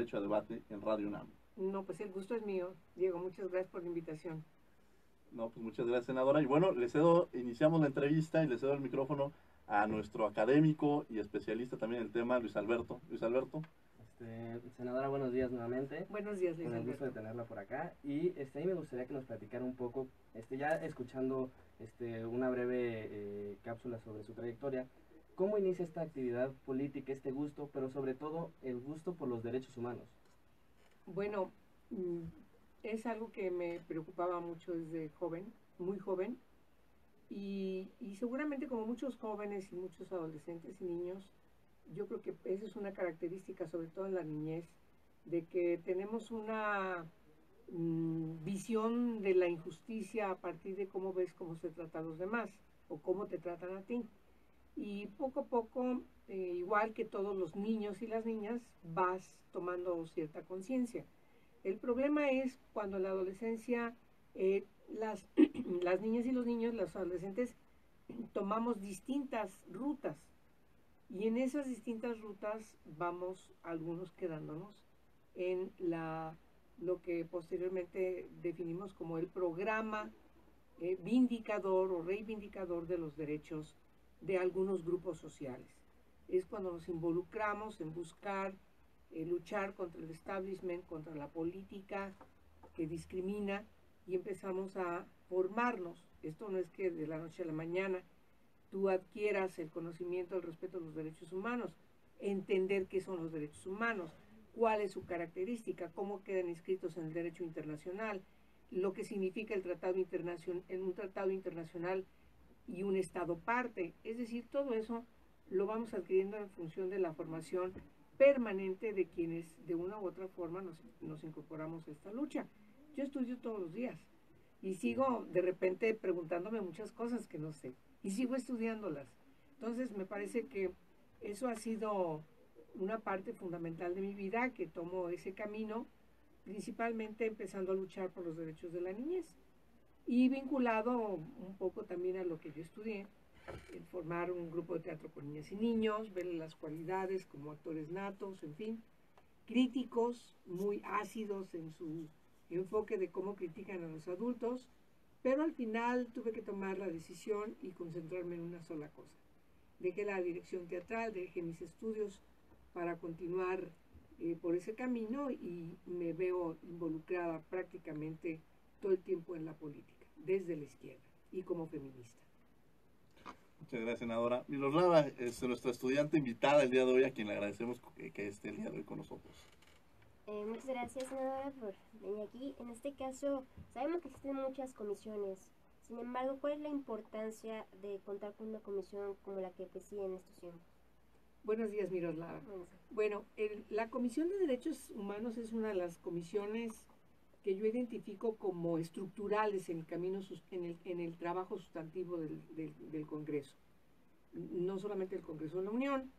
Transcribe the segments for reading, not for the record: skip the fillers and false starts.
Derecho a Debate en Radio UNAM. No, pues el gusto es mío, Diego, muchas gracias por la invitación. No, pues muchas gracias, senadora. Y bueno, iniciamos la entrevista y le cedo el micrófono a nuestro académico y especialista también en el tema, Luis Alberto. Luis Alberto. Senadora, buenos días nuevamente. Buenos días, Luis Con el Alberto. gusto de tenerla por acá. Y a mí me gustaría que nos platicara un poco, ya escuchando una breve cápsula sobre su trayectoria, ¿cómo inicia esta actividad política, este gusto, pero sobre todo el gusto por los derechos humanos? Bueno, es algo que me preocupaba mucho desde joven, muy joven, y seguramente como muchos jóvenes y muchos adolescentes y niños, yo creo que esa es una característica, sobre todo en la niñez, de que tenemos una visión de la injusticia a partir de cómo ves cómo se trata a los demás o cómo te tratan a ti. Y poco a poco, igual que todos los niños y las niñas, vas tomando cierta conciencia. El problema es cuando en la adolescencia las niñas y los niños, los adolescentes, tomamos distintas rutas. Y en esas distintas rutas vamos algunos quedándonos en lo que posteriormente definimos como el programa vindicador o reivindicador de los derechos de algunos grupos sociales. Es cuando nos involucramos en buscar luchar contra el establishment, contra la política que discrimina y empezamos a formarnos. Esto no es que de la noche a la mañana tú adquieras el conocimiento, el respeto a los derechos humanos, entender qué son los derechos humanos, cuál es su característica, cómo quedan inscritos en el derecho internacional, lo que significa el tratado en un tratado internacional y un Estado parte. Es decir, todo eso lo vamos adquiriendo en función de la formación permanente de quienes de una u otra forma nos incorporamos a esta lucha. Yo estudio todos los días y sigo de repente preguntándome muchas cosas que no sé y sigo estudiándolas. Entonces me parece que eso ha sido una parte fundamental de mi vida, que tomo ese camino, principalmente empezando a luchar por los derechos de la niñez y vinculado un poco también a lo que yo estudié, en formar un grupo de teatro con niñas y niños, ver las cualidades como actores natos, en fin, críticos muy ácidos en su enfoque de cómo critican a los adultos, pero al final tuve que tomar la decisión y concentrarme en una sola cosa. Dejé la dirección teatral, dejé mis estudios para continuar por ese camino y me veo involucrada prácticamente todo el tiempo en la política, desde la izquierda y como feminista. Muchas gracias, senadora. Miroslava es nuestra estudiante invitada el día de hoy, a quien le agradecemos que esté el día de hoy con nosotros. Muchas gracias, senadora, por venir aquí. En este caso, sabemos que existen muchas comisiones. Sin embargo, ¿cuál es la importancia de contar con una comisión como la que preside en estos tiempos? Buenos días, Miroslava. Bueno, la Comisión de Derechos Humanos es una de las comisiones que yo identifico como estructurales en el camino, en el trabajo sustantivo del Congreso. No solamente del Congreso de la Unión,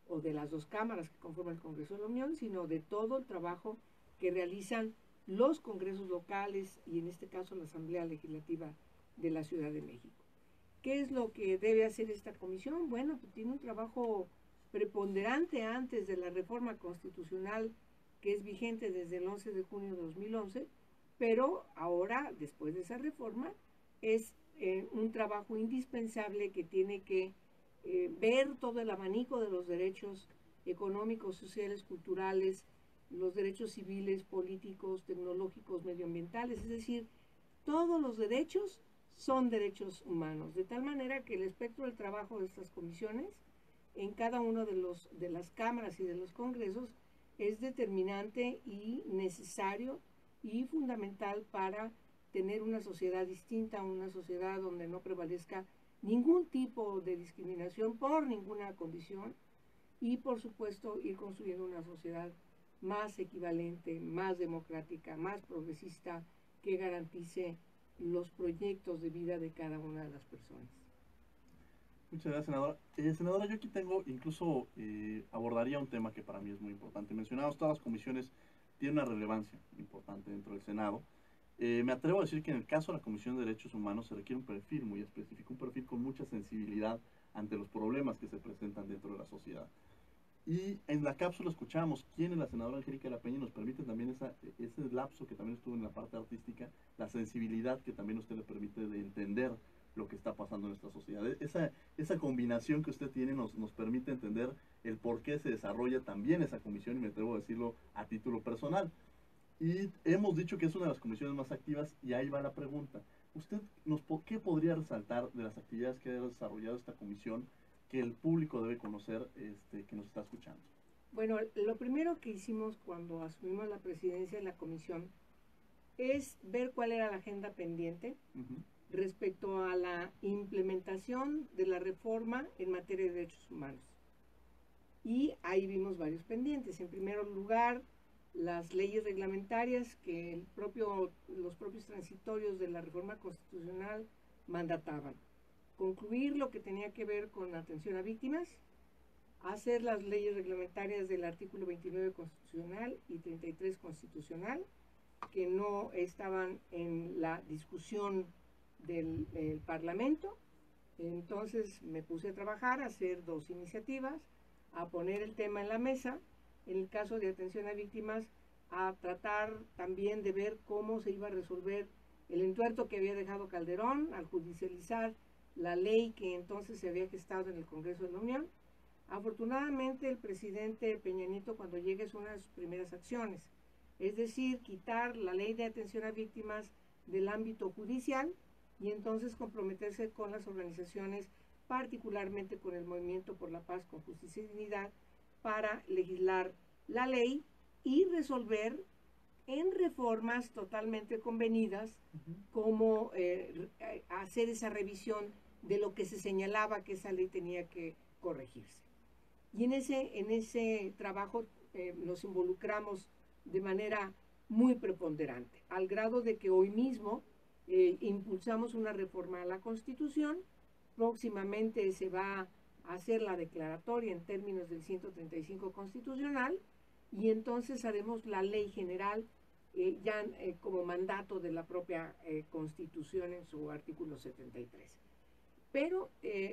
o de las dos cámaras que conforman el Congreso de la Unión, sino de todo el trabajo que realizan los congresos locales y en este caso la Asamblea Legislativa de la Ciudad de México. ¿Qué es lo que debe hacer esta comisión? Bueno, pues tiene un trabajo preponderante antes de la reforma constitucional que es vigente desde el 11 de junio de 2011, pero ahora, después de esa reforma, es un trabajo indispensable que tiene que ver todo el abanico de los derechos económicos, sociales, culturales, los derechos civiles, políticos, tecnológicos, medioambientales, es decir, todos los derechos son derechos humanos, de tal manera que el espectro del trabajo de estas comisiones en cada uno de las cámaras y de los congresos es determinante y necesario y fundamental para tener una sociedad distinta, una sociedad donde no prevalezca ningún tipo de discriminación por ninguna condición y por supuesto ir construyendo una sociedad más equivalente, más democrática, más progresista, que garantice los proyectos de vida de cada una de las personas. Muchas gracias, senadora. Senadora, yo aquí tengo, incluso abordaría un tema que para mí es muy importante. Mencionamos, todas las comisiones tienen una relevancia importante dentro del Senado. Me atrevo a decir que en el caso de la Comisión de Derechos Humanos se requiere un perfil muy específico, un perfil con mucha sensibilidad ante los problemas que se presentan dentro de la sociedad. Y en la cápsula escuchamos quién es la senadora Angélica de la Peña y nos permite también ese lapso que también estuvo en la parte artística, la sensibilidad que también usted le permite de entender lo que está pasando en nuestra sociedad. Esa combinación que usted tiene nos permite entender el por qué se desarrolla también esa comisión, y me atrevo a decirlo a título personal. Y hemos dicho que es una de las comisiones más activas, y ahí va la pregunta. ¿Usted qué podría resaltar de las actividades que ha desarrollado esta comisión que el público debe conocer, que nos está escuchando? Bueno, lo primero que hicimos cuando asumimos la presidencia de la comisión es ver cuál era la agenda pendiente respecto a la implementación de la reforma en materia de derechos humanos. Y ahí vimos varios pendientes. En primer lugar, las leyes reglamentarias que los propios transitorios de la reforma constitucional mandataban. Concluir lo que tenía que ver con atención a víctimas, hacer las leyes reglamentarias del artículo 29 constitucional y 33 constitucional, que no estaban en la discusión del Parlamento. Entonces me puse a trabajar, a hacer 2 iniciativas, a poner el tema en la mesa. En el caso de atención a víctimas, a tratar también de ver cómo se iba a resolver el entuerto que había dejado Calderón al judicializar la ley que entonces se había gestado en el Congreso de la Unión. Afortunadamente, el presidente Peña Nieto, cuando llegue, es una de sus primeras acciones, es decir, quitar la ley de atención a víctimas del ámbito judicial y entonces comprometerse con las organizaciones, particularmente con el Movimiento por la Paz, con Justicia y Dignidad, para legislar la ley y resolver en reformas totalmente convenidas cómo hacer esa revisión de lo que se señalaba que esa ley tenía que corregirse. Y en ese trabajo nos involucramos de manera muy preponderante, al grado de que hoy mismo impulsamos una reforma a la Constitución. Próximamente se va a hacer la declaratoria en términos del 135 constitucional, y entonces haremos la ley general como mandato de la propia Constitución en su artículo 73. Pero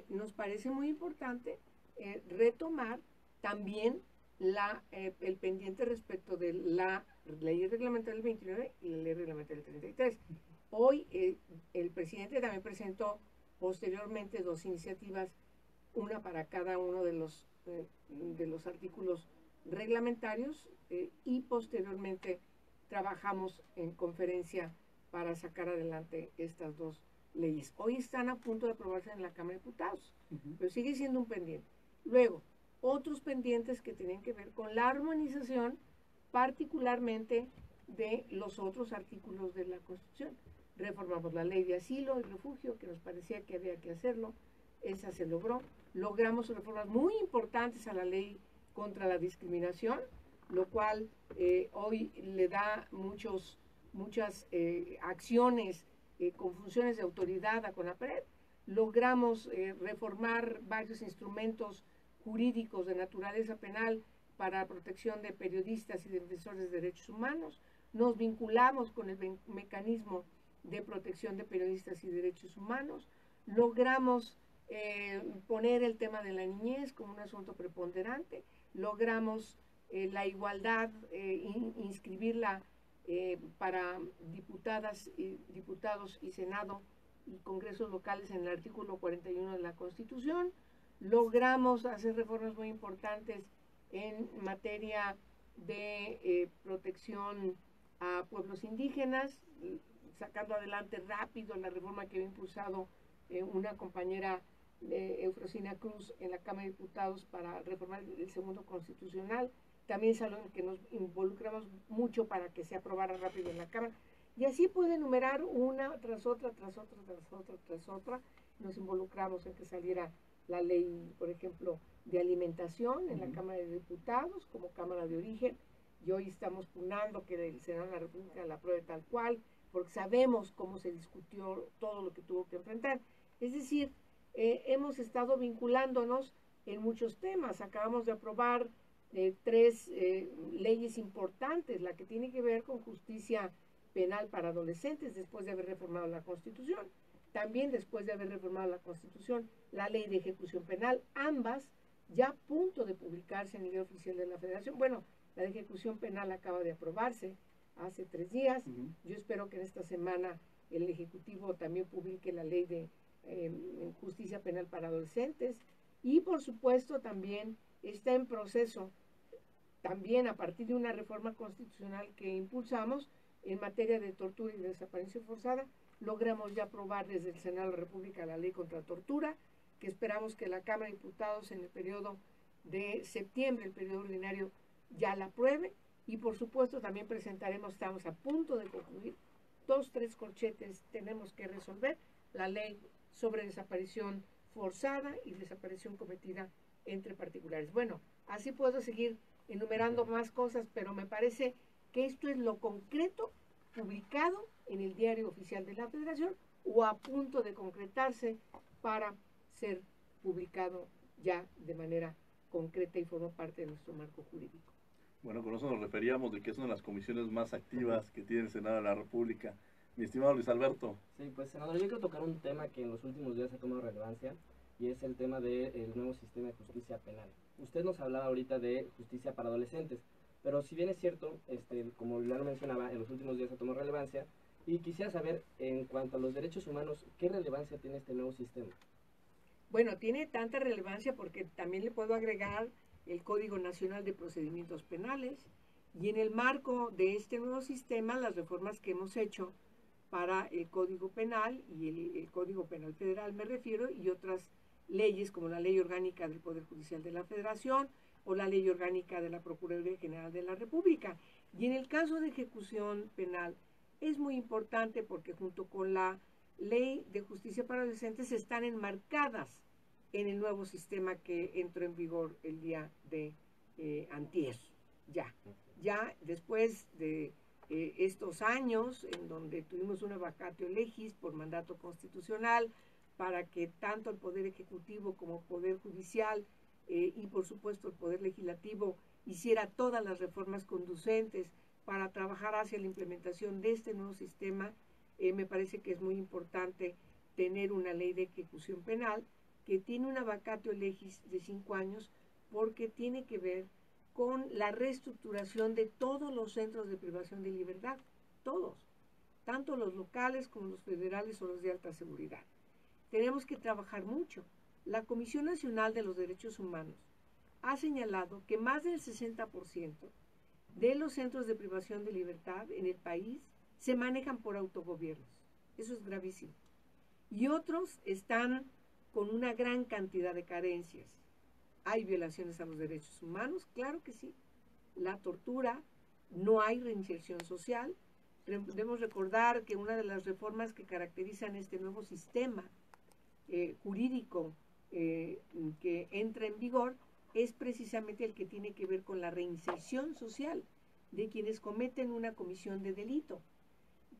nos parece muy importante retomar también el pendiente respecto de la ley reglamentaria del 29 y la ley reglamentaria del 33. Hoy el presidente también presentó posteriormente 2 iniciativas, una para cada uno de los artículos reglamentarios, y posteriormente trabajamos en conferencia para sacar adelante estas 2 leyes. Hoy están a punto de aprobarse en la Cámara de Diputados, pero sigue siendo un pendiente. Luego, otros pendientes que tienen que ver con la armonización, particularmente de los otros artículos de la Constitución. Reformamos la ley de asilo y refugio, que nos parecía que había que hacerlo, esa se logró. Logramos reformas muy importantes a la ley contra la discriminación, lo cual hoy le da muchas acciones con funciones de autoridad a CONAPRED. Logramos reformar varios instrumentos jurídicos de naturaleza penal para protección de periodistas y de defensores de derechos humanos. Nos vinculamos con el mecanismo de protección de periodistas y derechos humanos. Logramos poner el tema de la niñez como un asunto preponderante. Logramos la igualdad, inscribirla para diputadas, diputados y Senado y congresos locales en el artículo 41 de la Constitución. Logramos hacer reformas muy importantes en materia de protección a pueblos indígenas, sacando adelante rápido la reforma que había impulsado una compañera Eufrosina Cruz en la Cámara de Diputados para reformar el segundo constitucional. También es algo en que nos involucramos mucho para que se aprobara rápido en la Cámara. Y así puede enumerar una tras otra, tras otra, tras otra, tras otra. Nos involucramos en que saliera la ley, por ejemplo, de alimentación en la Cámara de Diputados como Cámara de Origen. Y hoy estamos pugnando que el Senado de la República la apruebe tal cual, porque sabemos cómo se discutió todo lo que tuvo que enfrentar. Es decir, hemos estado vinculándonos en muchos temas. Acabamos de aprobar 3 leyes importantes, la que tiene que ver con justicia penal para adolescentes después de haber reformado la Constitución. También después de haber reformado la Constitución, la ley de ejecución penal, ambas ya a punto de publicarse en el Diario Oficial de la Federación. Bueno, la de ejecución penal acaba de aprobarse hace 3 días. Yo espero que en esta semana el Ejecutivo también publique la ley de justicia penal para adolescentes. Y por supuesto también está en proceso, también a partir de una reforma constitucional que impulsamos en materia de tortura y desaparición forzada, logramos ya aprobar desde el Senado de la República la ley contra tortura, que esperamos que la Cámara de Diputados en el periodo de septiembre, el periodo ordinario, ya la apruebe. Y por supuesto también presentaremos, estamos a punto de concluir, 2-3 corchetes tenemos que resolver, la ley sobre desaparición forzada y desaparición cometida entre particulares. Bueno, así puedo seguir enumerando más cosas, pero me parece que esto es lo concreto publicado en el Diario Oficial de la Federación o a punto de concretarse para ser publicado ya de manera concreta y forma parte de nuestro marco jurídico. Bueno, con eso nos referíamos de que es una de las comisiones más activas que tiene el Senado de la República. Mi estimado Luis Alberto. Sí, pues senador, yo quiero tocar un tema que en los últimos días ha tomado relevancia y es el tema del nuevo sistema de justicia penal. Usted nos hablaba ahorita de justicia para adolescentes, pero si bien es cierto, como ya lo mencionaba, en los últimos días ha tomado relevancia y quisiera saber, en cuanto a los derechos humanos, ¿qué relevancia tiene este nuevo sistema? Bueno, tiene tanta relevancia porque también le puedo agregar el Código Nacional de Procedimientos Penales y en el marco de este nuevo sistema, las reformas que hemos hecho para el Código Penal y el Código Penal Federal me refiero, y otras leyes como la Ley Orgánica del Poder Judicial de la Federación o la Ley Orgánica de la Procuraduría General de la República. Y en el caso de ejecución penal es muy importante porque junto con la Ley de Justicia para Adolescentes están enmarcadas en el nuevo sistema que entró en vigor el día de antier. Ya después de estos años en donde tuvimos una vacatio legis por mandato constitucional para que tanto el Poder Ejecutivo como el Poder Judicial y por supuesto el Poder Legislativo hiciera todas las reformas conducentes para trabajar hacia la implementación de este nuevo sistema, me parece que es muy importante tener una ley de ejecución penal que tiene una vacatio legis de 5 años porque tiene que ver con la reestructuración de todos los centros de privación de libertad, todos, tanto los locales como los federales o los de alta seguridad. Tenemos que trabajar mucho. La Comisión Nacional de los Derechos Humanos ha señalado que más del 60% de los centros de privación de libertad en el país se manejan por autogobiernos. Eso es gravísimo. Y otros están con una gran cantidad de carencias. ¿Hay violaciones a los derechos humanos? Claro que sí. La tortura, no hay reinserción social. Debemos recordar que una de las reformas que caracterizan este nuevo sistema jurídico que entra en vigor es precisamente el que tiene que ver con la reinserción social de quienes cometen una comisión de delito.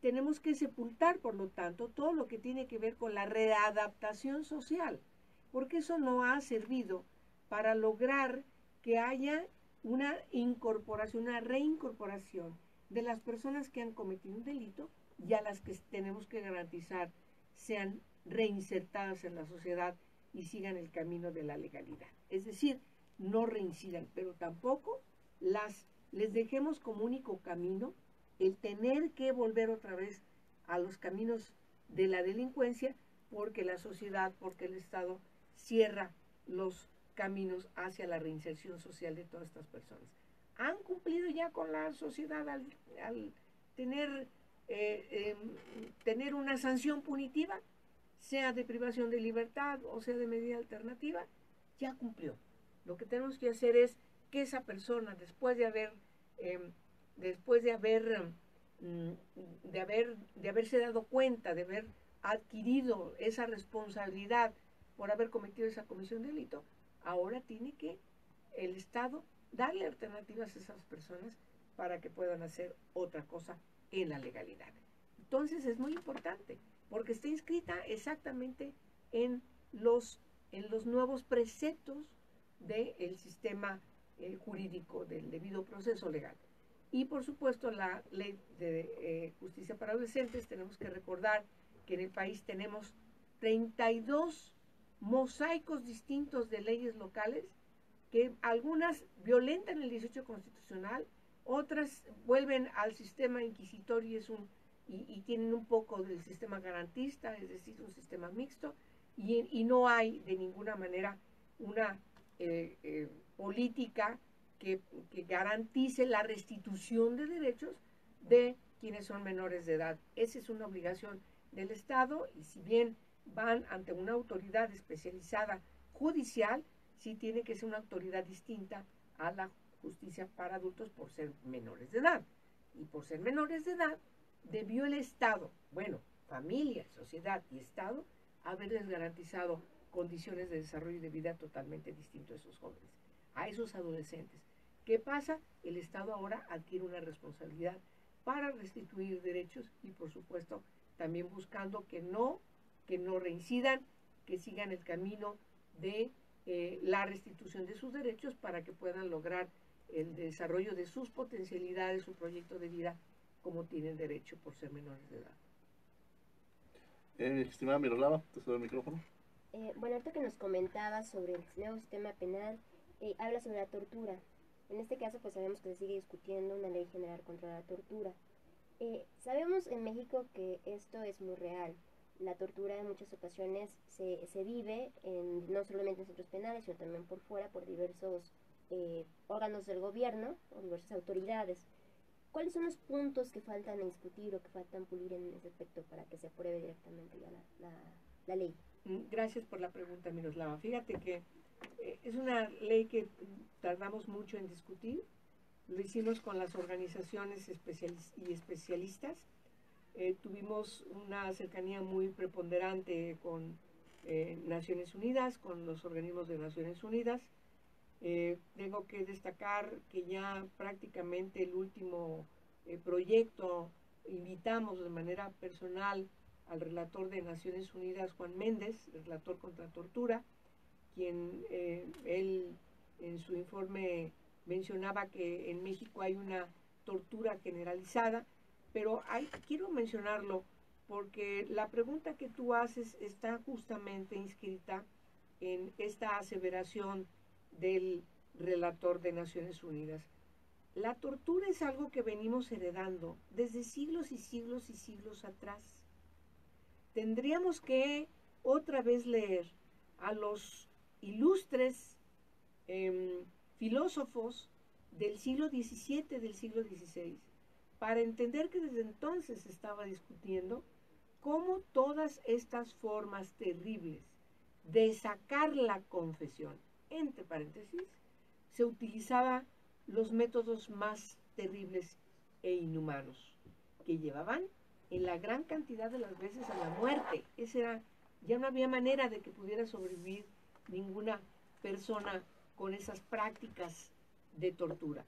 Tenemos que sepultar, por lo tanto, todo lo que tiene que ver con la readaptación social, porque eso no ha servido para lograr que haya una incorporación, una reincorporación de las personas que han cometido un delito y a las que tenemos que garantizar sean reinsertadas en la sociedad y sigan el camino de la legalidad. Es decir, no reincidan, pero tampoco les dejemos como único camino el tener que volver otra vez a los caminos de la delincuencia porque la sociedad, porque el Estado cierra los caminos hacia la reinserción social de todas estas personas. ¿Han cumplido ya con la sociedad al tener una sanción punitiva, sea de privación de libertad o sea de medida alternativa? Ya cumplió. Lo que tenemos que hacer es que esa persona, después de haberse dado cuenta, de haber adquirido esa responsabilidad por haber cometido esa comisión de delito, ahora tiene que el Estado darle alternativas a esas personas para que puedan hacer otra cosa en la legalidad. Entonces es muy importante, porque está inscrita exactamente en los nuevos preceptos del sistema jurídico del debido proceso legal. Y por supuesto la ley de justicia para adolescentes, tenemos que recordar que en el país tenemos 32 mosaicos distintos de leyes locales que algunas violentan el 18 constitucional, otras vuelven al sistema inquisitorio y tienen un poco del sistema garantista, es decir, un sistema mixto, y no hay de ninguna manera una política que garantice la restitución de derechos de quienes son menores de edad. Esa es una obligación del Estado, y si bien van ante una autoridad especializada judicial, sí tiene que ser una autoridad distinta a la justicia para adultos por ser menores de edad. Y por ser menores de edad, debió el Estado, bueno, familia, sociedad y Estado, haberles garantizado condiciones de desarrollo y de vida totalmente distintos a esos jóvenes, a esos adolescentes. ¿Qué pasa? El Estado ahora adquiere una responsabilidad para restituir derechos y, por supuesto, también buscando que no reincidan, que sigan el camino de la restitución de sus derechos para que puedan lograr el desarrollo de sus potencialidades, su proyecto de vida, como tienen derecho por ser menores de edad. Estimada Miroslava, te cedo el micrófono. Bueno, ahorita que nos comentaba sobre el nuevo sistema penal, habla sobre la tortura. En este caso, pues sabemos que se sigue discutiendo una ley general contra la tortura. Sabemos en México que esto es muy real. La tortura en muchas ocasiones se vive no solamente en centros penales, sino también por fuera, por diversos órganos del gobierno o diversas autoridades. ¿Cuáles son los puntos que faltan a discutir o que faltan pulir en ese aspecto para que se apruebe directamente ya la ley? Gracias por la pregunta, Miroslava. Fíjate que es una ley que tardamos mucho en discutir. Lo hicimos con las organizaciones y especialistas. Tuvimos una cercanía muy preponderante con Naciones Unidas, con los organismos de Naciones Unidas. Tengo que destacar que ya prácticamente el último proyecto invitamos de manera personal al relator de Naciones Unidas, Juan Méndez, el relator contra tortura, quien él en su informe mencionaba que en México hay una tortura generalizada, pero quiero mencionarlo porque la pregunta que tú haces está justamente inscrita en esta aseveración del relator de Naciones Unidas. La tortura es algo que venimos heredando desde siglos y siglos y siglos atrás. Tendríamos que otra vez leer a los ilustres filósofos del siglo XVII, del siglo XVI, para entender que desde entonces se estaba discutiendo cómo todas estas formas terribles de sacar la confesión, entre paréntesis, se utilizaban los métodos más terribles e inhumanos, que llevaban en la gran cantidad de las veces a la muerte. Ya no había manera de que pudiera sobrevivir ninguna persona con esas prácticas de tortura.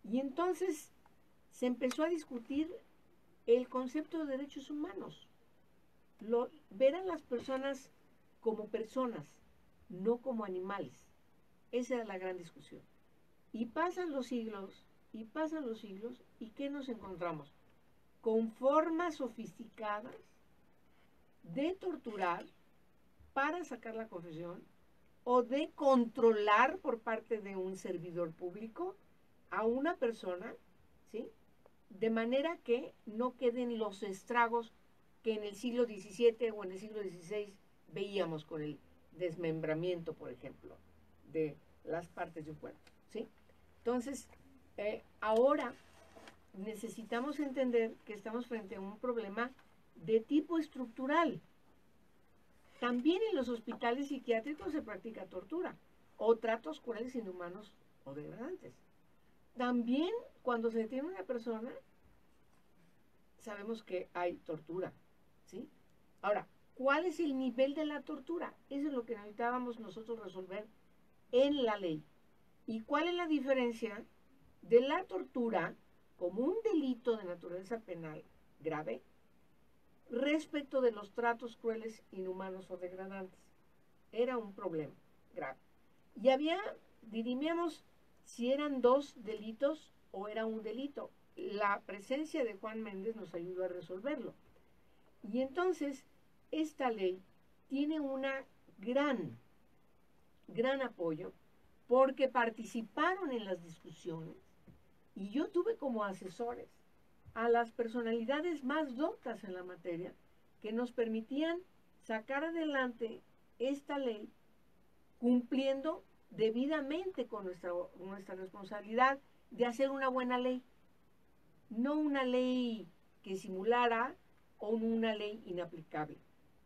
Y entonces se empezó a discutir el concepto de derechos humanos. Ver a las personas como personas, no como animales. Esa era la gran discusión. Y pasan los siglos, y ¿qué nos encontramos? Con formas sofisticadas de torturar para sacar la confesión o de controlar por parte de un servidor público a una persona, ¿sí? De manera que no queden los estragos que en el siglo XVII o en el siglo XVI veíamos con el desmembramiento, por ejemplo, de las partes de un cuerpo, ¿sí? Entonces, ahora necesitamos entender que estamos frente a un problema de tipo estructural. También en los hospitales psiquiátricos se practica tortura o tratos crueles, inhumanos o degradantes. También cuando se detiene una persona, sabemos que hay tortura, ¿sí? Ahora, ¿cuál es el nivel de la tortura? Eso es lo que necesitábamos nosotros resolver en la ley. ¿Y cuál es la diferencia de la tortura como un delito de naturaleza penal grave respecto de los tratos crueles, inhumanos o degradantes? Era un problema grave. Y diríamos, si eran dos delitos o era un delito. La presencia de Juan Méndez nos ayudó a resolverlo. Y entonces, esta ley tiene una gran apoyo, porque participaron en las discusiones y yo tuve como asesores a las personalidades más doctas en la materia que nos permitían sacar adelante esta ley cumpliendo debidamente con nuestra responsabilidad de hacer una buena ley, no una ley que simulara o una ley inaplicable,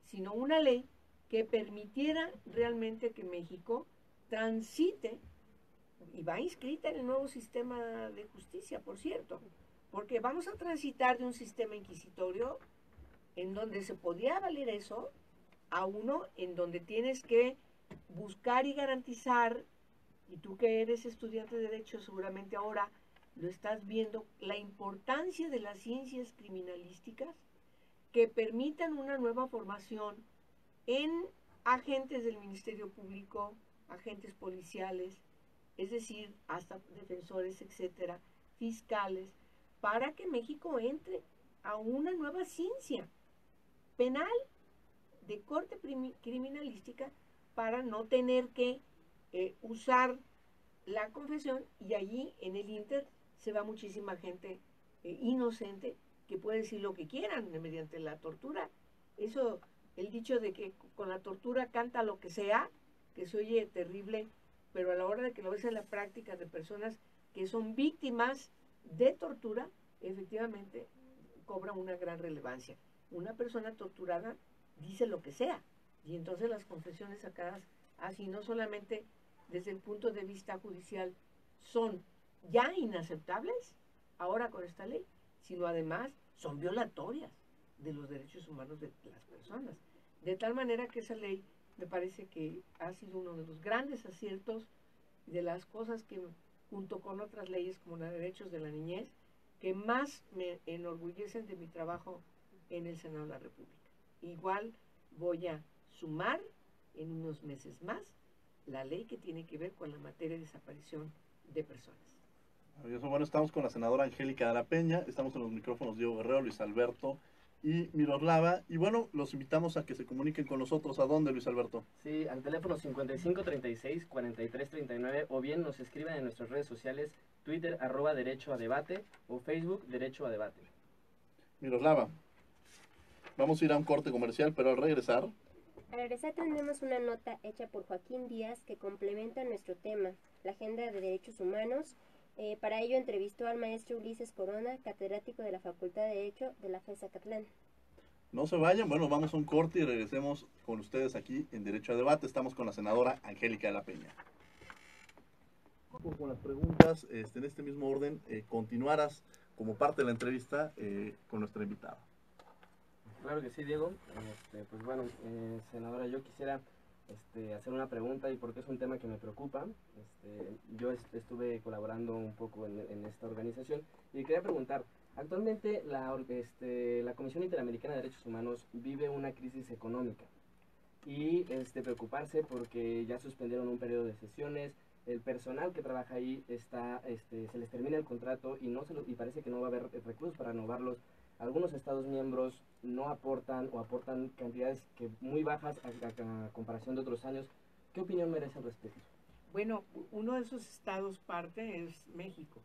sino una ley que permitiera realmente que México transite, y va inscrita en el nuevo sistema de justicia, por cierto, porque vamos a transitar de un sistema inquisitorio en donde se podía valer eso a uno en donde tienes que buscar y garantizar, y tú que eres estudiante de Derecho seguramente ahora lo estás viendo, la importancia de las ciencias criminalísticas que permitan una nueva formación en agentes del Ministerio Público, agentes policiales, es decir, hasta defensores, etcétera, fiscales, para que México entre a una nueva ciencia penal de corte criminalística para no tener que usar la confesión y allí en el Inter se va muchísima gente inocente que puede decir lo que quieran mediante la tortura. Eso, el dicho de que con la tortura canta lo que sea, que se oye terrible, pero a la hora de que lo ves en la práctica de personas que son víctimas de tortura, efectivamente cobra una gran relevancia. Una persona torturada dice lo que sea, y entonces las confesiones sacadas así, no solamente desde el punto de vista judicial, son ya inaceptables ahora con esta ley, sino además son violatorias de los derechos humanos de las personas. De tal manera que esa ley me parece que ha sido uno de los grandes aciertos y de las cosas que, junto con otras leyes como la de derechos de la niñez, que más me enorgullecen de mi trabajo en el Senado de la República. Igual voy a sumar en unos meses más la ley que tiene que ver con la materia de desaparición de personas. Maravilloso. Bueno, estamos con la senadora Angélica de la Peña, estamos en los micrófonos Diego Guerrero, Luis Alberto y Miroslava, y bueno, los invitamos a que se comuniquen con nosotros. ¿A dónde, Luis Alberto? Sí, al teléfono 5536-4339 o bien nos escriben en nuestras redes sociales, Twitter @derechoadebate o Facebook Derecho a Debate. Miroslava, vamos a ir a un corte comercial, pero al regresar tenemos una nota hecha por Joaquín Díaz que complementa nuestro tema, la agenda de derechos humanos. Para ello entrevistó al maestro Ulises Corona, catedrático de la Facultad de Derecho de la FES Acatlán. no se vayan, bueno, vamos a un corte y regresemos con ustedes aquí en Derecho a Debate. Estamos con la senadora Angélica de la Peña. Con las preguntas, en este mismo orden, continuarás como parte de la entrevista con nuestra invitada. Claro que sí, Diego. Pues bueno, senadora, yo quisiera hacer una pregunta y porque es un tema que me preocupa. Yo estuve colaborando un poco en esta organización y quería preguntar, actualmente la Comisión Interamericana de Derechos Humanos vive una crisis económica y preocuparse porque ya suspendieron un periodo de sesiones, el personal que trabaja ahí se les termina el contrato y y parece que no va a haber recursos para renovarlos. Algunos estados miembros no aportan o aportan cantidades muy bajas a comparación de otros años. ¿Qué opinión merece al respecto? Bueno, uno de esos estados parte es México.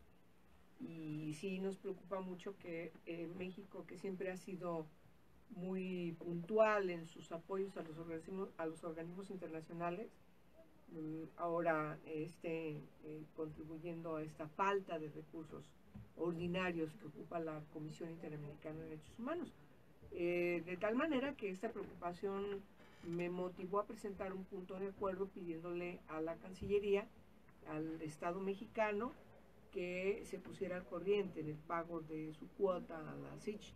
Y sí nos preocupa mucho que México, que siempre ha sido muy puntual en sus apoyos a los organismos internacionales, ahora esté contribuyendo a esta falta de recursos ordinarios que ocupa la Comisión Interamericana de Derechos Humanos. De tal manera que esta preocupación me motivó a presentar un punto de acuerdo pidiéndole a la Cancillería, al Estado mexicano, que se pusiera al corriente en el pago de su cuota a la SICH.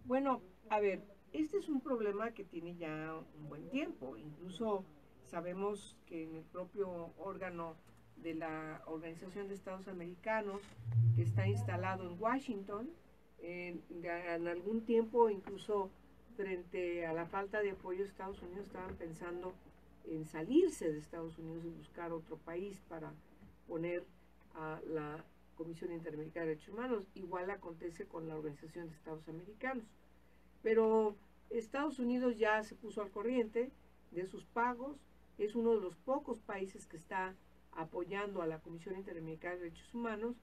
Bueno, a ver, este es un problema que tiene ya un buen tiempo. Incluso sabemos que en el propio órgano de la Organización de Estados Americanos, que está instalado en Washington, en algún tiempo, incluso frente a la falta de apoyo de Estados Unidos, estaban pensando en salirse de Estados Unidos y buscar otro país para poner a la Comisión Interamericana de Derechos Humanos. Igual acontece con la Organización de Estados Americanos. Pero Estados Unidos ya se puso al corriente de sus pagos, es uno de los pocos países que está apoyando a la Comisión Interamericana de Derechos Humanos,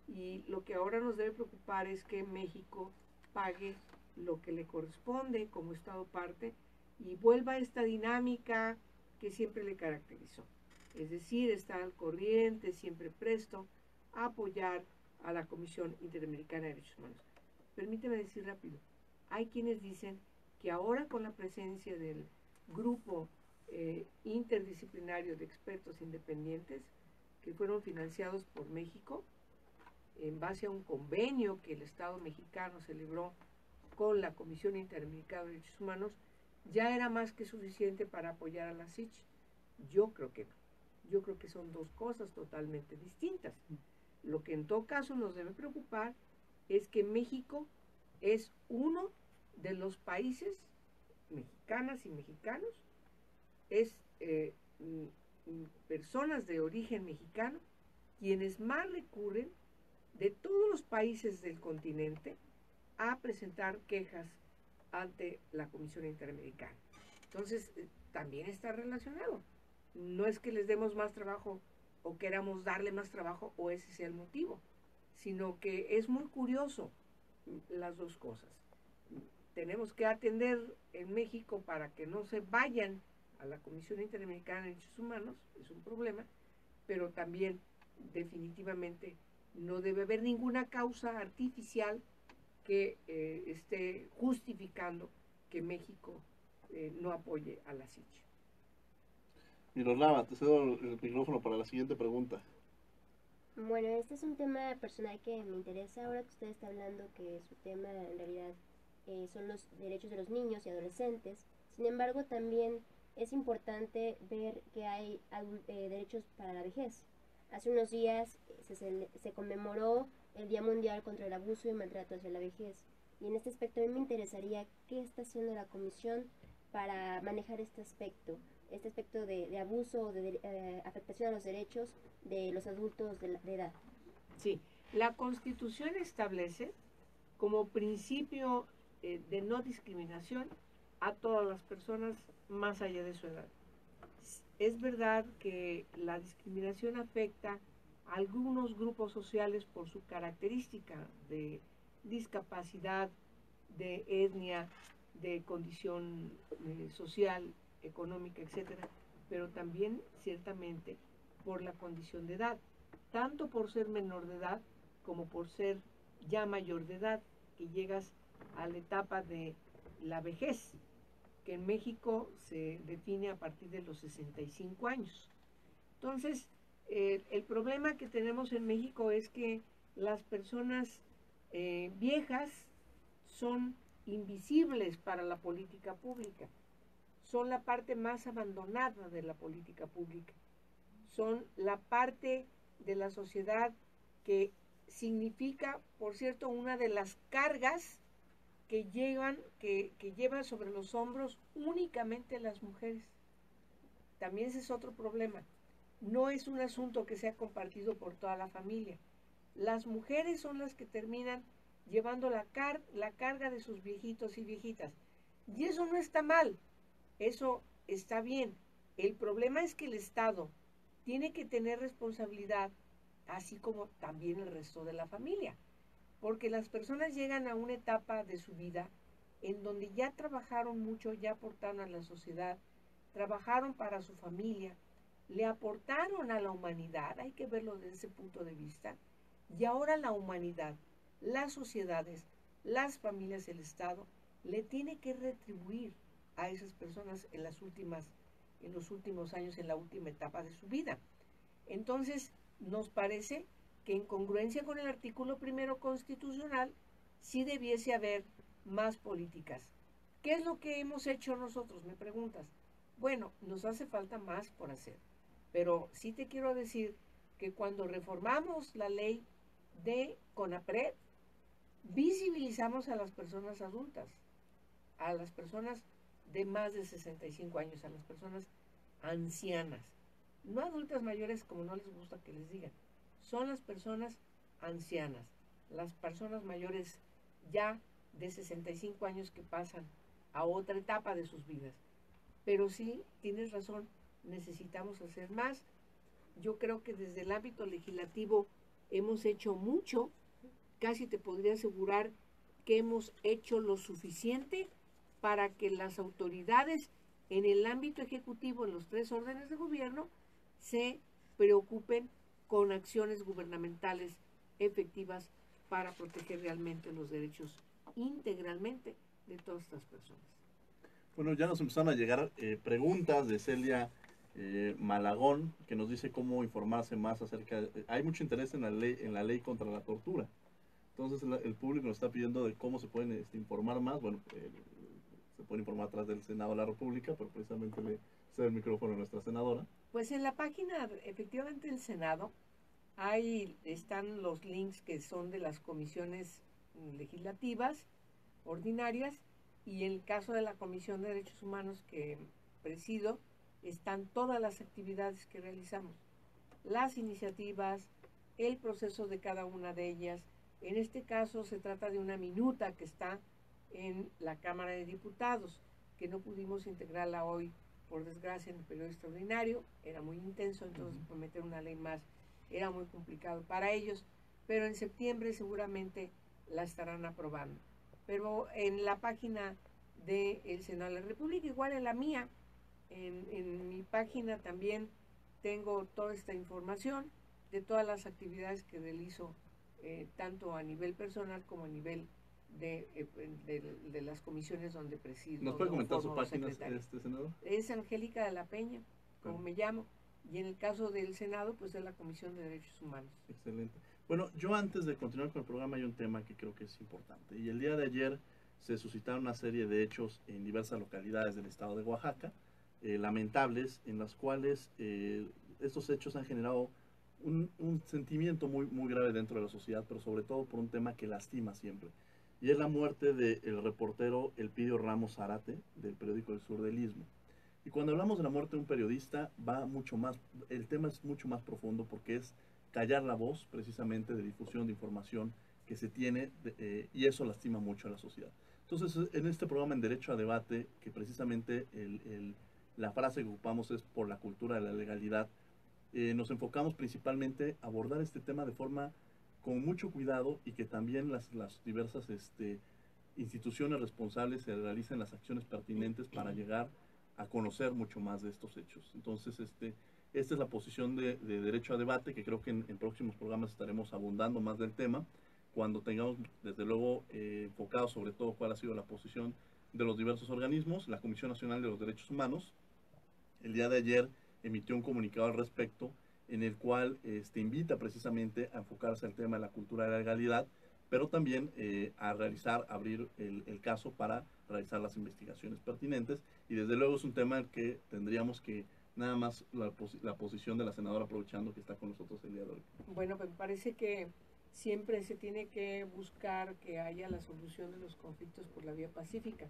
y lo que ahora nos debe preocupar es que México pague lo que le corresponde como Estado parte y vuelva a esta dinámica que siempre le caracterizó. Es decir, estar al corriente, siempre presto a apoyar a la Comisión Interamericana de Derechos Humanos. Permíteme decir rápido, hay quienes dicen que ahora con la presencia del grupo interdisciplinario de expertos independientes que fueron financiados por México en base a un convenio que el Estado mexicano celebró con la Comisión Interamericana de Derechos Humanos, ya era más que suficiente para apoyar a la SICH. Yo creo que no. Yo creo que son dos cosas totalmente distintas. Lo que en todo caso nos debe preocupar es que México es uno de los países, mexicanas y mexicanos, es personas de origen mexicano quienes más recurren de todos los países del continente a presentar quejas ante la Comisión Interamericana. Entonces, también está relacionado. No es que les demos más trabajo o queramos darle más trabajo o ese sea el motivo, sino que es muy curioso las dos cosas. Tenemos que atender en México para que no se vayan a la Comisión Interamericana de Derechos Humanos, es un problema, pero también definitivamente no debe haber ninguna causa artificial que esté justificando que México no apoye a la SICH. Miroslava, te cedo el micrófono para la siguiente pregunta. Bueno, este es un tema personal que me interesa. Ahora que usted está hablando que su tema en realidad son los derechos de los niños y adolescentes. Sin embargo, también es importante ver que hay derechos para la vejez. Hace unos días se conmemoró el Día Mundial contra el Abuso y Maltrato hacia la Vejez. Y en este aspecto a mí me interesaría qué está haciendo la Comisión para manejar este aspecto de abuso o de afectación a los derechos de los adultos de edad. Sí, la Constitución establece como principio de no discriminación a todas las personas más allá de su edad. Es verdad que la discriminación afecta a algunos grupos sociales por su característica de discapacidad, de etnia, de condición social, económica, etcétera, pero también ciertamente por la condición de edad, tanto por ser menor de edad como por ser ya mayor de edad, que llegas a la etapa de la vejez, que en México se define a partir de los 65 años. Entonces, el problema que tenemos en México es que las personas viejas son invisibles para la política pública, son la parte más abandonada de la política pública, son la parte de la sociedad que significa, por cierto, una de las cargas que llevan sobre los hombros únicamente las mujeres. También ese es otro problema. No es un asunto que sea compartido por toda la familia. Las mujeres son las que terminan llevando la carga de sus viejitos y viejitas. Y eso no está mal, eso está bien. El problema es que el Estado tiene que tener responsabilidad, así como también el resto de la familia. Porque las personas llegan a una etapa de su vida en donde ya trabajaron mucho, ya aportaron a la sociedad, trabajaron para su familia, le aportaron a la humanidad, hay que verlo desde ese punto de vista, y ahora la humanidad, las sociedades, las familias, el Estado, le tiene que retribuir a esas personas en los últimos años, en la última etapa de su vida. Entonces, nos parece que en congruencia con el artículo 1 constitucional, sí debiese haber más políticas. ¿Qué es lo que hemos hecho nosotros? Me preguntas. Bueno, nos hace falta más por hacer, pero sí te quiero decir que cuando reformamos la ley de CONAPRED, visibilizamos a las personas adultas, a las personas de más de 65 años, a las personas ancianas, no adultas mayores como no les gusta que les digan, son las personas ancianas, las personas mayores ya de 65 años que pasan a otra etapa de sus vidas. Pero sí, tienes razón, necesitamos hacer más Yo creo que desde el ámbito legislativo hemos hecho mucho, casi te podría asegurar que hemos hecho lo suficiente para que las autoridades en el ámbito ejecutivo, en los 3 órdenes de gobierno, se preocupen con acciones gubernamentales efectivas para proteger realmente los derechos integralmente de todas estas personas. Bueno, ya nos empezaron a llegar preguntas de Celia Malagón, que nos dice cómo informarse más acerca hay mucho interés en la ley contra la tortura. Entonces el público nos está pidiendo de cómo se pueden informar más. Bueno, se pueden informar atrás del Senado de la República, pero precisamente le cedo el micrófono a nuestra senadora. Pues en la página efectivamente del Senado ahí están los links que son de las comisiones legislativas ordinarias, y en el caso de la Comisión de Derechos Humanos que presido, están todas las actividades que realizamos, las iniciativas, el proceso de cada una de ellas. En este caso se trata de una minuta que está en la Cámara de Diputados, que no pudimos integrarla hoy, por desgracia, en el periodo extraordinario, era muy intenso, entonces por meter una ley más era muy complicado para ellos, pero en septiembre seguramente la estarán aprobando. Pero en la página del Senado de la República, igual en la mía, en mi página también tengo toda esta información de todas las actividades que realizo, tanto a nivel personal como a nivel de las comisiones donde presido. ¿Nos puede comentar su página, senador? Es Angélica de la Peña, como me llamo, y en el caso del Senado, pues es la Comisión de Derechos Humanos. Excelente. Bueno, yo antes de continuar con el programa hay un tema que creo que es importante, y el día de ayer se suscitaron una serie de hechos en diversas localidades del estado de Oaxaca, lamentables, en las cuales estos hechos han generado un sentimiento muy grave dentro de la sociedad, pero sobre todo por un tema que lastima siempre, y es la muerte del reportero Elpidio Ramos Zárate, del periódico El Sur del Istmo. Y cuando hablamos de la muerte de un periodista, va mucho más, el tema es mucho más profundo, porque es callar la voz precisamente de difusión de información que se tiene, y eso lastima mucho a la sociedad. Entonces, en este programa En Derecho a Debate, que precisamente la frase que ocupamos es por la cultura de la legalidad, nos enfocamos principalmente a abordar este tema de forma con mucho cuidado, y que también las diversas instituciones responsables se realicen las acciones pertinentes para llegar a conocer mucho más de estos hechos. Entonces, esta es la posición de Derecho a Debate, que creo que en próximos programas estaremos abundando más del tema, cuando tengamos, desde luego, enfocado sobre todo cuál ha sido la posición de los diversos organismos. La Comisión Nacional de los Derechos Humanos, el día de ayer, emitió un comunicado al respecto, en el cual invita precisamente a enfocarse al tema de la cultura de la legalidad, pero también a abrir el caso para realizar las investigaciones pertinentes, y desde luego es un tema que tendríamos que, nada más la posición de la senadora, aprovechando que está con nosotros el día de hoy. Bueno, me parece que siempre se tiene que buscar que haya la solución de los conflictos por la vía pacífica.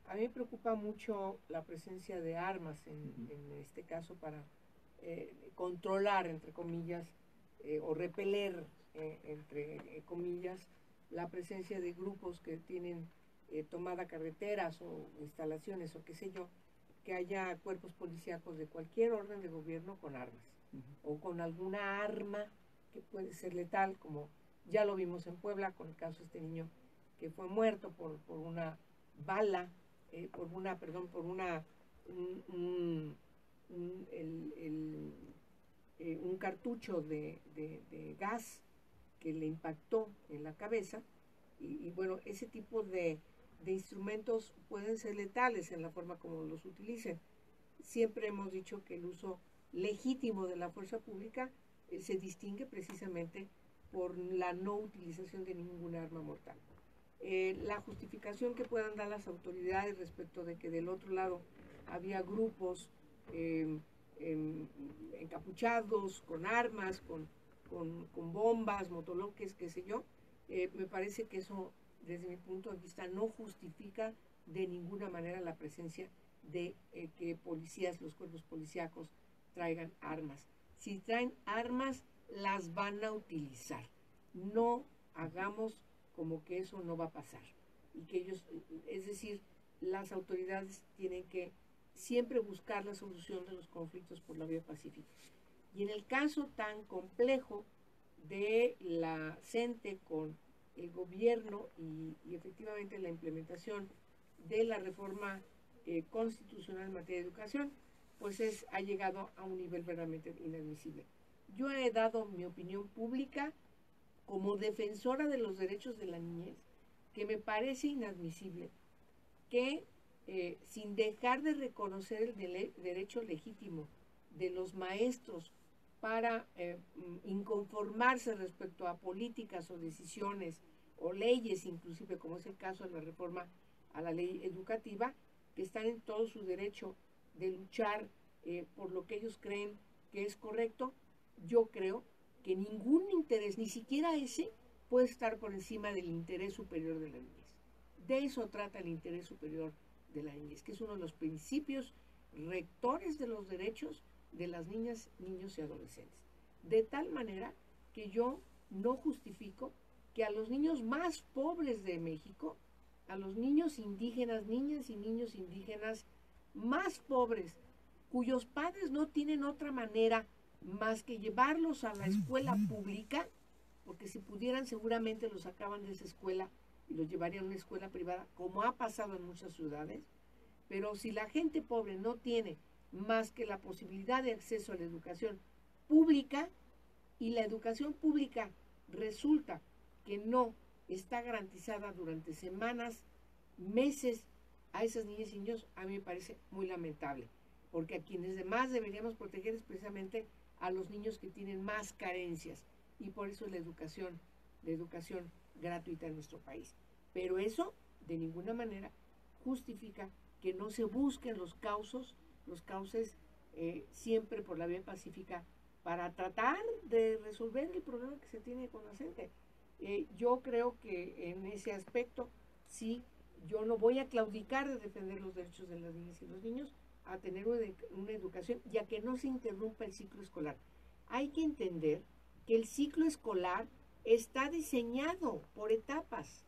A mí me preocupa mucho la presencia de armas en este caso para controlar, entre comillas, o repeler, entre comillas, la presencia de grupos que tienen tomada carreteras o instalaciones o qué sé yo, que haya cuerpos policíacos de cualquier orden de gobierno con armas o con alguna arma que puede ser letal, como ya lo vimos en Puebla con el caso de este niño que fue muerto por una bala, un cartucho de gas que le impactó en la cabeza, y bueno, ese tipo de instrumentos pueden ser letales en la forma como los utilicen. Siempre hemos dicho que el uso legítimo de la fuerza pública se distingue precisamente por la no utilización de ninguna arma mortal. La justificación que puedan dar las autoridades respecto de que del otro lado había grupos encapuchados, con armas, con bombas, motoloques, qué sé yo, me parece que eso, desde mi punto de vista, no justifica de ninguna manera la presencia de que policías, los cuerpos policíacos, traigan armas. Si traen armas, las van a utilizar. No hagamos como que eso no va a pasar. Y que ellos, es decir, las autoridades tienen que siempre buscar la solución de los conflictos por la vía pacífica. Y en el caso tan complejo de la CENTE con el gobierno y efectivamente la implementación de la reforma constitucional en materia de educación, pues ha llegado a un nivel verdaderamente inadmisible. Yo he dado mi opinión pública como defensora de los derechos de la niñez, que me parece inadmisible que sin dejar de reconocer el derecho legítimo de los maestros para inconformarse respecto a políticas o decisiones o leyes, inclusive como es el caso de la reforma a la ley educativa, que están en todo su derecho de luchar por lo que ellos creen que es correcto. Yo creo que ningún interés, ni siquiera ese, puede estar por encima del interés superior de la niñez. De eso trata el interés superior de la niñez, que es uno de los principios rectores de los derechos de las niñas, niños y adolescentes. De tal manera que yo no justifico que a los niños más pobres de México, a los niños indígenas, niñas y niños indígenas más pobres, cuyos padres no tienen otra manera más que llevarlos a la escuela pública, porque si pudieran seguramente los sacaban de esa escuela y los llevarían a una escuela privada, como ha pasado en muchas ciudades. Pero si la gente pobre no tiene más que la posibilidad de acceso a la educación pública, y la educación pública resulta que no está garantizada durante semanas, meses a esas niñas y niños, a mí me parece muy lamentable, porque a quienes más deberíamos proteger es precisamente a los niños que tienen más carencias, y por eso la educación gratuita en nuestro país. Pero eso de ninguna manera justifica que no se busquen los cauces siempre por la vía pacífica para tratar de resolver el problema que se tiene con la gente. Yo creo que en ese aspecto sí, yo no voy a claudicar de defender los derechos de las niñas y los niños a tener una educación, ya que no se interrumpa el ciclo escolar. Hay que entender que el ciclo escolar está diseñado por etapas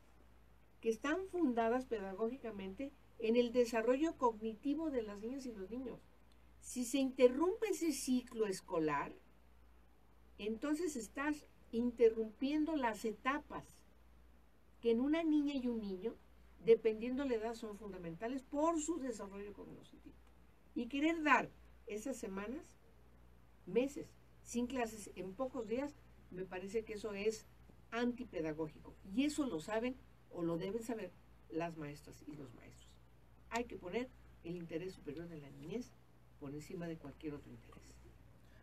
que están fundadas pedagógicamente en el desarrollo cognitivo de las niñas y los niños. Si se interrumpe ese ciclo escolar, entonces estás interrumpiendo las etapas que en una niña y un niño, dependiendo de la edad, son fundamentales por su desarrollo cognitivo. Y querer dar esas semanas, meses, sin clases en pocos días, me parece que eso es antipedagógico. Y eso lo saben o lo deben saber las maestras y los maestros. Hay que poner el interés superior de la niñez por encima de cualquier otro interés.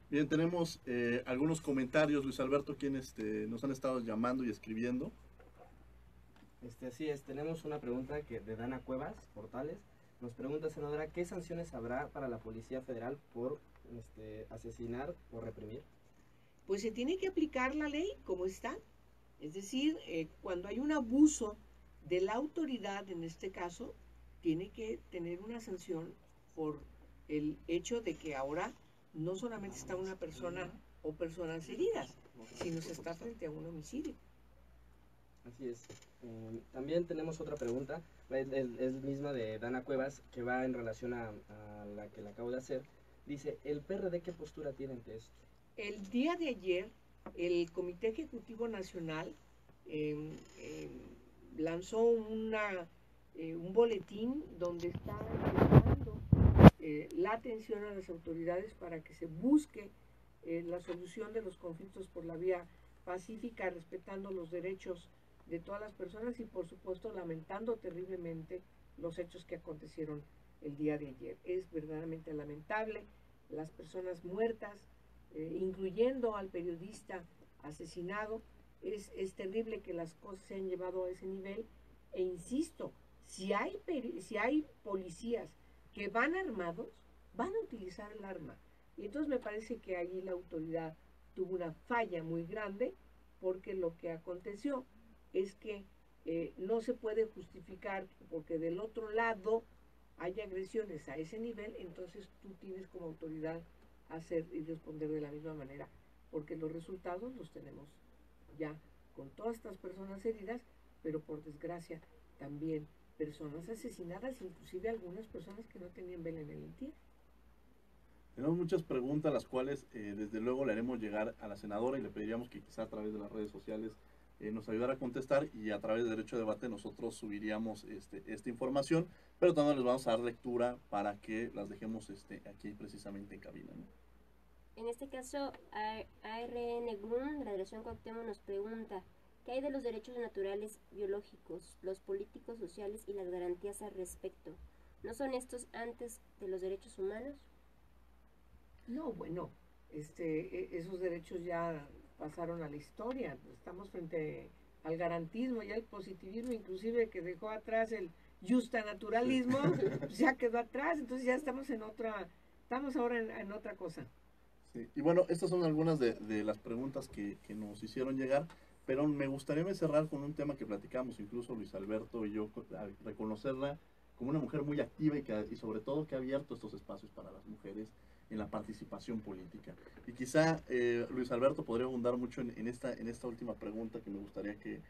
Bien, tenemos algunos comentarios, Luis Alberto, quienes nos han estado llamando y escribiendo. Así es, tenemos una pregunta de Dana Cuevas, Portales. Nos pregunta, senadora, ¿qué sanciones habrá para la Policía Federal por asesinar o reprimir? Pues se tiene que aplicar la ley como está. Es decir, cuando hay un abuso de la autoridad, en este caso, tiene que tener una sanción por el hecho de que ahora no solamente está una persona o personas heridas, sino se está frente a un homicidio. Así es. También tenemos otra pregunta, es misma de Dana Cuevas, que va en relación a la que le acabo de hacer. Dice, ¿el PRD qué postura tiene ante esto? El día de ayer, el Comité Ejecutivo Nacional lanzó un boletín donde está llamando la atención a las autoridades para que se busque la solución de los conflictos por la vía pacífica, respetando los derechos de todas las personas y por supuesto lamentando terriblemente los hechos que acontecieron el día de ayer. Es verdaderamente lamentable las personas muertas, incluyendo al periodista asesinado. Es terrible que las cosas se han llevado a ese nivel e insisto, si hay policías que van armados, van a utilizar el arma. Y entonces me parece que allí la autoridad tuvo una falla muy grande, porque lo que aconteció es que no se puede justificar porque del otro lado hay agresiones a ese nivel, entonces tú tienes como autoridad hacer y responder de la misma manera, porque los resultados los tenemos ya con todas estas personas heridas, pero por desgracia también personas asesinadas, inclusive algunas personas que no tenían vela en el entierro. Tenemos muchas preguntas, las cuales desde luego le haremos llegar a la senadora y le pediríamos que quizá a través de las redes sociales nos ayudara a contestar, y a través de Derecho a Debate nosotros subiríamos esta información, pero también les vamos a dar lectura para que las dejemos aquí precisamente en cabina, ¿no? En este caso, ARN Grun, de la Delegación Cuauhtémoc, nos pregunta: ¿qué hay de los derechos naturales biológicos, los políticos, sociales y las garantías al respecto? ¿No son estos antes de los derechos humanos? No, bueno, esos derechos ya pasaron a la historia. Estamos frente al garantismo, ya el positivismo, inclusive que dejó atrás el justanaturalismo, pues ya quedó atrás. Entonces ya estamos ahora en otra cosa. Sí. Y bueno, estas son algunas de las preguntas que nos hicieron llegar, pero me gustaría cerrar con un tema que platicamos incluso Luis Alberto y yo, al reconocerla como una mujer muy activa y sobre todo que ha abierto estos espacios para las mujeres en la participación política. Y quizá Luis Alberto podría abundar mucho en esta última pregunta que me gustaría que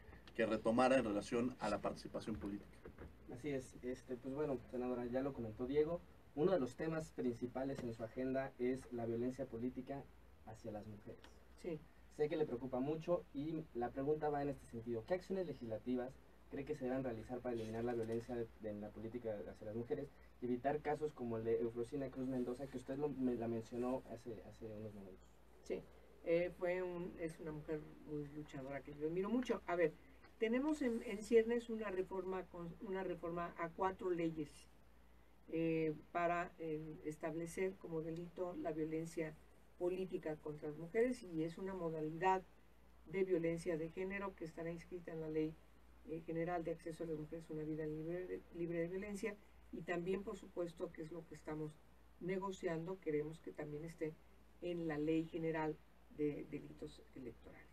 retomara en relación a la participación política. Así es, pues bueno, senadora, ya lo comentó Diego, uno de los temas principales en su agenda es la violencia política hacia las mujeres. Sí. Sé que le preocupa mucho y la pregunta va en este sentido: ¿qué acciones legislativas cree que se deben realizar para eliminar la violencia en la política hacia las mujeres y evitar casos como el de Eufrosina Cruz Mendoza, que usted la mencionó hace unos momentos? Sí, es una mujer muy luchadora que yo admiro mucho. A ver, tenemos en ciernes una reforma a 4 leyes para establecer como delito la violencia política contra las mujeres, y es una modalidad de violencia de género que estará inscrita en la Ley General de Acceso a las Mujeres a una Vida libre de Violencia, y también, por supuesto, que es lo que estamos negociando, queremos que también esté en la Ley General de Delitos Electorales.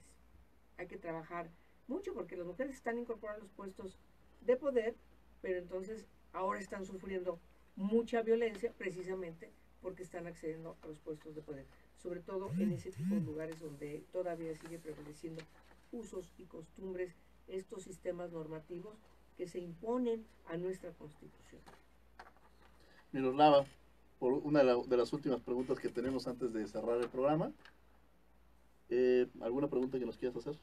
Hay que trabajar mucho porque las mujeres están incorporadas a los puestos de poder, pero entonces ahora están sufriendo mucha violencia precisamente porque están accediendo a los puestos de poder, sobre todo en ese tipo de lugares donde todavía sigue prevaleciendo usos y costumbres, estos sistemas normativos que se imponen a nuestra Constitución. Miroslava, por una de las últimas preguntas que tenemos antes de cerrar el programa, ¿alguna pregunta que nos quieras hacer?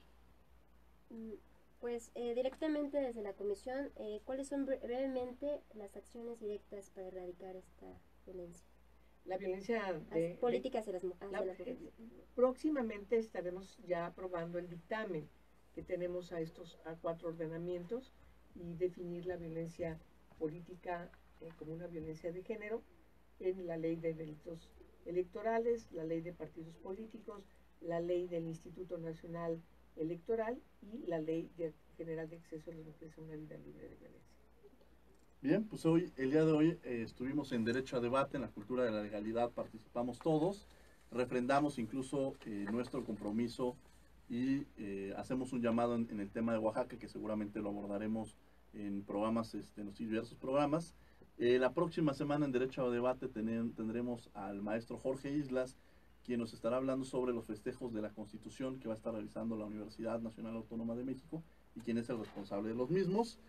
Pues directamente desde la comisión, ¿cuáles son brevemente las acciones directas para erradicar esta violencia? La violencia política hacia las mujeres. Próximamente estaremos ya aprobando el dictamen que tenemos a 4 ordenamientos, y definir la violencia política como una violencia de género en la Ley de Delitos Electorales, la Ley de Partidos Políticos, la Ley del Instituto Nacional Electoral y la Ley General de Acceso a las Mujeres a una Vida libre de violencia. Bien, pues el día de hoy estuvimos en Derecho a Debate, en la cultura de la legalidad, participamos todos, refrendamos incluso nuestro compromiso y hacemos un llamado en el tema de Oaxaca, que seguramente lo abordaremos en programas, en los diversos programas. La próxima semana en Derecho a Debate tendremos al maestro Jorge Islas, quien nos estará hablando sobre los festejos de la Constitución que va a estar realizando la Universidad Nacional Autónoma de México y quien es el responsable de los mismos.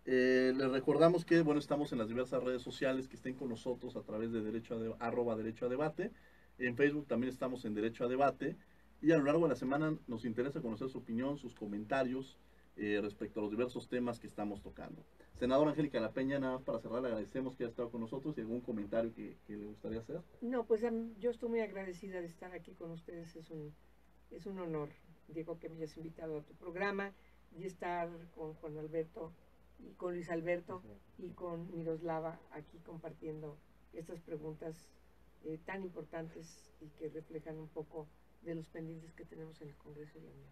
Les recordamos que estamos en las diversas redes sociales, que estén con nosotros a través de @Derecho a Debate. En Facebook también estamos en Derecho a Debate, y a lo largo de la semana nos interesa conocer su opinión, sus comentarios respecto a los diversos temas que estamos tocando. Senadora Angélica La Peña, nada más para cerrar, le agradecemos que haya estado con nosotros, y algún comentario que le gustaría hacer. No, pues yo estoy muy agradecida de estar aquí con ustedes, es un honor, Diego, que me hayas invitado a tu programa, y estar con Juan Alberto y con Luis Alberto y con Miroslava aquí compartiendo estas preguntas tan importantes y que reflejan un poco de los pendientes que tenemos en el Congreso de la Unión.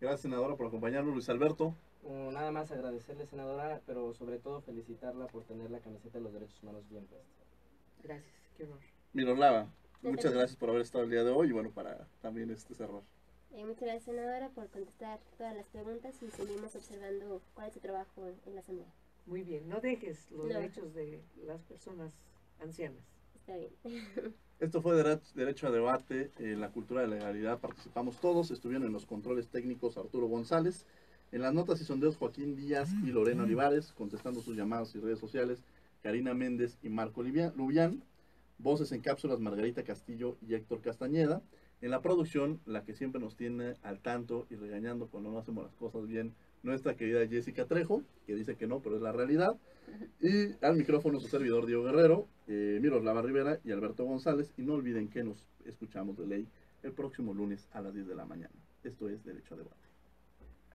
Gracias, senadora, por acompañarnos. Luis Alberto. Nada más agradecerle, senadora, pero sobre todo felicitarla por tener la camiseta de los derechos humanos bien puesta. Gracias, qué honor. Miroslava, muchas gracias por haber estado el día de hoy, y para también cerrar. Muchas gracias, senadora, por contestar todas las preguntas, y seguimos observando cuál es su trabajo en la Asamblea. Muy bien, no dejes los derechos de las personas ancianas. Está bien. Esto fue Derecho a Debate, la cultura de la legalidad, participamos todos. Estuvieron en los controles técnicos Arturo González, en las notas y sondeos Joaquín Díaz y Lorena Olivares, contestando sus llamadas y redes sociales Karina Méndez y Marco Lubián. Voces en cápsulas, Margarita Castillo y Héctor Castañeda. En la producción, la que siempre nos tiene al tanto y regañando cuando no hacemos las cosas bien, nuestra querida Jessica Trejo, que dice que no, pero es la realidad. Y al micrófono su servidor Diego Guerrero, Miroslava Rivera y Alberto González. Y no olviden que nos escuchamos de ley el próximo lunes a las 10 de la mañana. Esto es Derecho a Debate.